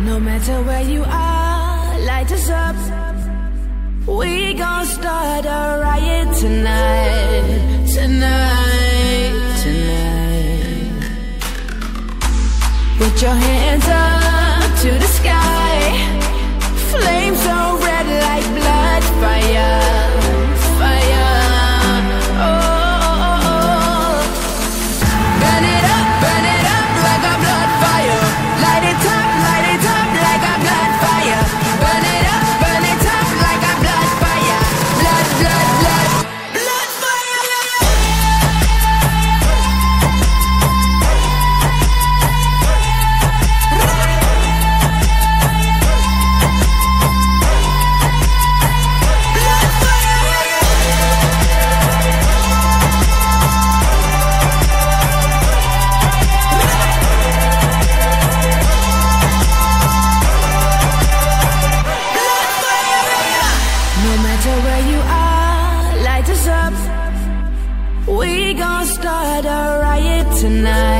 No matter where you are, light us up. We gon' start a riot tonight, tonight, tonight. Put your hands up to the sky. Flames so red like blood, fire, fire. Oh, oh, oh. Burn it up like a blood fire. Light it up like a blood fire. Burn it up like a blood fire. Blood, blood, blood, blood fire. No matter where you are, light us up. We gon' start a riot tonight.